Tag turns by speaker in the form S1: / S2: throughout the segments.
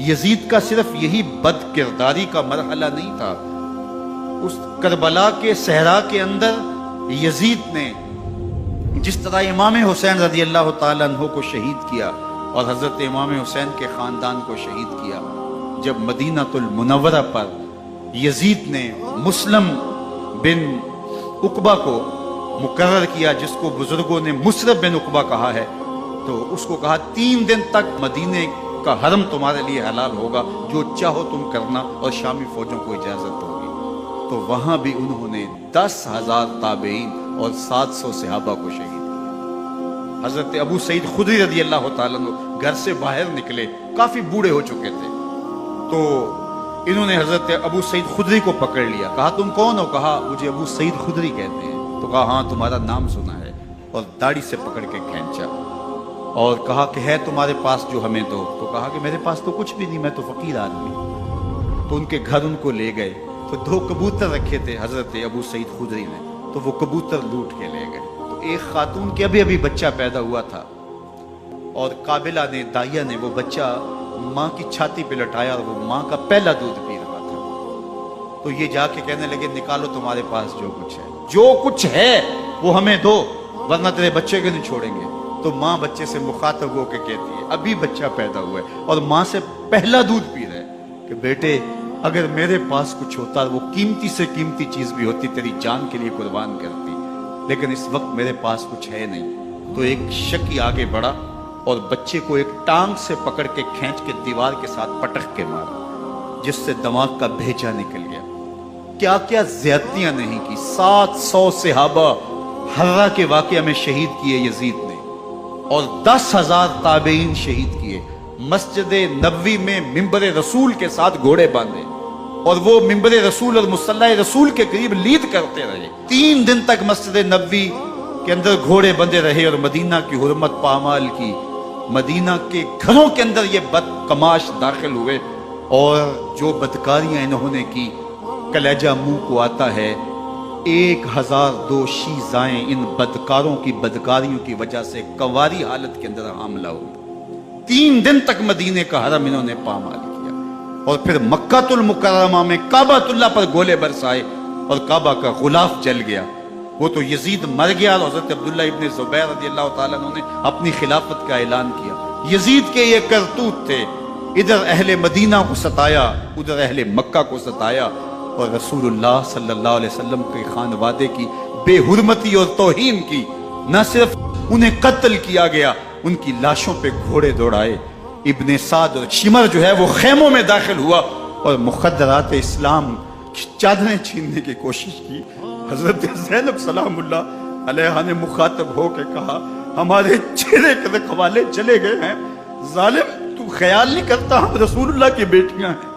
S1: یزید کا صرف یہی بد کرداری کا مرحلہ نہیں تھا، اس کربلا کے صحرا کے اندر یزید نے جس طرح امام حسین رضی اللہ تعالیٰ عنہ کو شہید کیا اور حضرت امام حسین کے خاندان کو شہید کیا، جب مدینہ المنورہ پر یزید نے مسلم بن عقبہ کو مقرر کیا، جس کو بزرگوں نے مصرف بن عقبہ کہا ہے، تو اس کو کہا 3 دن تک مدینے کا حرم تمہارے لیے حلال ہوگا، جو چاہو تم کرنا، اور شامی فوجوں کو اجازت ہوگی۔ تو وہاں بھی انہوں نے 10,000 تابعین اور 700 صحابہ کو شہید کیا۔ حضرت ابو سعید خدری رضی اللہ تعالیٰ عنہ گھر سے باہر نکلے، کافی بوڑھے ہو چکے تھے، تو انہوں نے حضرت ابو سعید خدری کو پکڑ لیا، کہا تم کون ہو؟ کہا مجھے ابو سعید خدری کہتے ہیں۔ تو کہا ہاں تمہارا نام سنا ہے، اور داڑھی سے پکڑ کے کھینچا اور کہا کہ ہے تمہارے پاس جو ہمیں دو؟ تو کہا کہ میرے پاس تو کچھ بھی نہیں، میں تو فقیر آدمی۔ تو ان کے گھر ان کو لے گئے، تو 2 کبوتر رکھے تھے حضرت ابو سعید خدری نے، تو وہ کبوتر لوٹ کے لے گئے۔ تو ایک خاتون کے ابھی بچہ پیدا ہوا تھا، اور قابلہ نے، دائیا نے، وہ بچہ ماں کی چھاتی پہ لٹایا، اور وہ ماں کا پہلا دودھ پی رہا تھا۔ تو یہ جا کے کہنے لگے نکالو تمہارے پاس جو کچھ ہے، جو کچھ ہے وہ ہمیں دو، ورنہ تیرے بچے کو نہیں چھوڑیں گے۔ تو ماں بچے سے مخاطب ہو کے کہتی ہے، ابھی بچہ پیدا ہوا ہے اور ماں سے پہلا دودھ پی رہا ہے، کہ بیٹے اگر میرے پاس کچھ ہوتا، وہ قیمتی سے قیمتی چیز بھی ہوتی، تیری جان کے لیے قربان کرتی، لیکن اس وقت میرے پاس کچھ ہے نہیں۔ تو ایک شکی آگے بڑھا اور بچے کو ایک ٹانگ سے پکڑ کے کھینچ کے دیوار کے ساتھ پٹک کے مارا، جس سے دماغ کا بھیجا نکل گیا۔ کیا کیا زیادتیاں نہیں کی۔ 700 صحابہ حرہ کے واقعہ میں شہید کیے یزید نے، اور 10,000 تابعین شہید کیے۔ مسجد نبوی میں ممبر رسول کے ساتھ گھوڑے باندھے، اور وہ ممبر رسول اور مصلی رسول کے قریب لید کرتے رہے۔ 3 دن تک مسجد نبوی کے اندر گھوڑے بندھے رہے، اور مدینہ کی حرمت پامال کی۔ مدینہ کے گھروں کے اندر یہ بدکماش داخل ہوئے، اور جو بدکاریاں انہوں نے کی، کلیجہ منہ کو آتا ہے۔ 1002 شیزائیں ان بدکاروں کی بدکاریوں کی وجہ سے کنواری حالت کے اندر حاملہ ہوئی۔ 3 دن تک مدینے کا حرم انہوں نے پامال کیا، اور پھر مکہ المکرمہ میں کعبہ اللہ پر گولے برسائے، اور کعبہ کا غلاف جل گیا۔ وہ تو یزید مر گیا، اور حضرت عبداللہ ابن زبیر رضی اللہ تعالیٰ عنہ نے اپنی خلافت کا اعلان کیا۔ یزید کے یہ کرتوت تھے، ادھر اہل مدینہ کو ستایا، ادھر اہل مکہ کو ستایا، اور رسول اللہ صلی اللہ علیہ وسلم کے خانوادے کی بے حرمتی اور توہین کی۔ نہ صرف انہیں قتل کیا گیا، ان کی لاشوں پہ گھوڑے دوڑائے۔ ابن سعد اور شمر جو ہے وہ خیموں میں داخل ہوا، اور مخدرات اسلام کی چادریں چھیننے کی کوشش کی۔ حضرت زینب سلام اللہ علیہ نے مخاطب ہو کے کہا، ہمارے چہرے کے رکھوالے چلے گئے ہیں، ظالم تو خیال نہیں کرتا ہم رسول اللہ کی بیٹیاں ہیں۔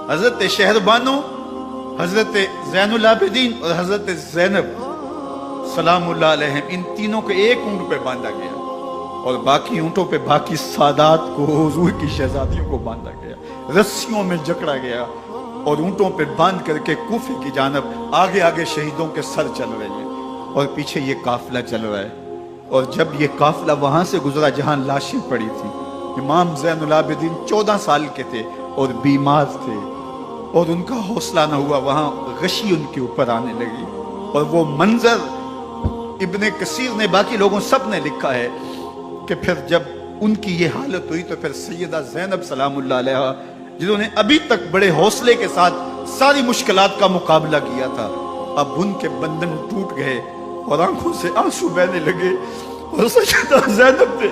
S1: حضرت شہربانو، حضرت زین العابدین اور حضرت زینب سلام اللہ علیہ، ان تینوں کو ایک اونٹ پہ باندھا گیا، اور باقی اونٹوں پہ باقی سادات کو، حضور کی شہزادیوں کو باندھا گیا، رسیوں میں جکڑا گیا، اور اونٹوں پہ باندھ کر کے کوفے کی جانب آگے آگے شہیدوں کے سر چل رہے ہیں، اور پیچھے یہ قافلہ چل رہا ہے۔ اور جب یہ قافلہ وہاں سے گزرا جہاں لاشیں پڑی تھیں، امام زین العابدین 14 سال کے تھے اور بیمار تھے، اور ان کا حوصلہ نہ ہوا، وہاں غشی ان کے اوپر آنے لگی، اور وہ منظر ابن کثیر نے، باقی لوگوں سب نے لکھا ہے کہ پھر جب ان کی یہ حالت ہوئی، تو پھر سیدہ زینب سلام اللہ علیہ، جنہوں نے ابھی تک بڑے حوصلے کے ساتھ ساری مشکلات کا مقابلہ کیا تھا، اب ان کے بندن ٹوٹ گئے اور آنکھوں سے آنسو بہنے لگے، اور سیدہ زینب نے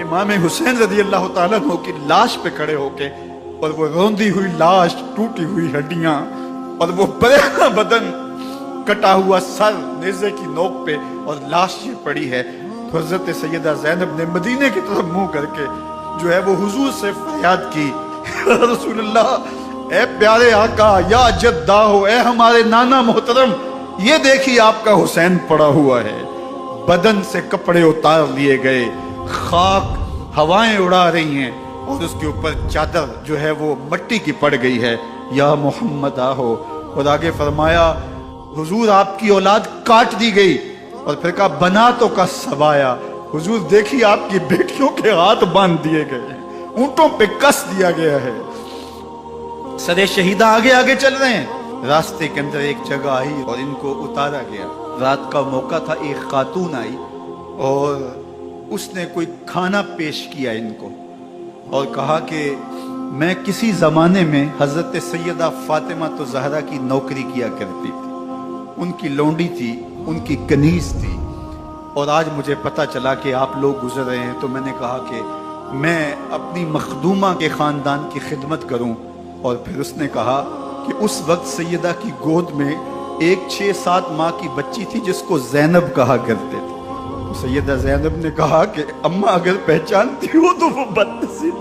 S1: امام حسین رضی اللہ تعالیٰ عنہ کی لاش پہ کھڑے ہو کے، اور وہ روندی ہوئی لاش، ٹوٹی ہوئی ہڈیاں، اور وہ پریشان بدن، کٹا ہوا سر نیزے کی نوک پہ، اور لاش یہ پڑی ہے، تو حضرت سیدہ زینب نے مدینے کی طرف منہ کر کے جو ہے وہ حضور سے فریاد کی، رسول اللہ، اے پیارے آقا، یا جدہ ہو، اے ہمارے نانا محترم، یہ دیکھیے آپ کا حسین پڑا ہوا ہے۔ بدن سے کپڑے اتار لیے گئے، خاک ہوائیں اڑا رہی ہیں، اور اس کے اوپر چادر جو ہے وہ مٹی کی پڑ گئی ہے، یا محمد آہو۔ اور آگے فرمایا، حضور آپ کی اولاد کاٹ دی گئی، اور پھر کہا بناتوں کا سبایا، حضور دیکھیے آپ کی بیٹیوں کے ہاتھ باندھ دیے گئے ہیں، اونٹوں پہ کس دیا گیا ہے، سرے شہیدہ آگے آگے چل رہے ہیں۔ راستے کے اندر ایک جگہ آئی اور ان کو اتارا گیا۔ رات کا موقع تھا، ایک خاتون آئی اور اس نے کوئی کھانا پیش کیا ان کو اور کہا کہ میں کسی زمانے میں حضرت سیدہ فاطمہ تو زہرا کی نوکری کیا کرتی تھی، ان کی لونڈی تھی، ان کی کنیز تھی، اور آج مجھے پتہ چلا کہ آپ لوگ گزر رہے ہیں، تو میں نے کہا کہ میں اپنی مخدومہ کے خاندان کی خدمت کروں۔ اور پھر اس نے کہا کہ اس وقت سیدہ کی گود میں ایک 6-7 ماہ کی بچی تھی جس کو زینب کہا کرتے تھے۔ تو سیدہ زینب نے کہا کہ اماں اگر پہچانتی ہو تو وہ بد نصیب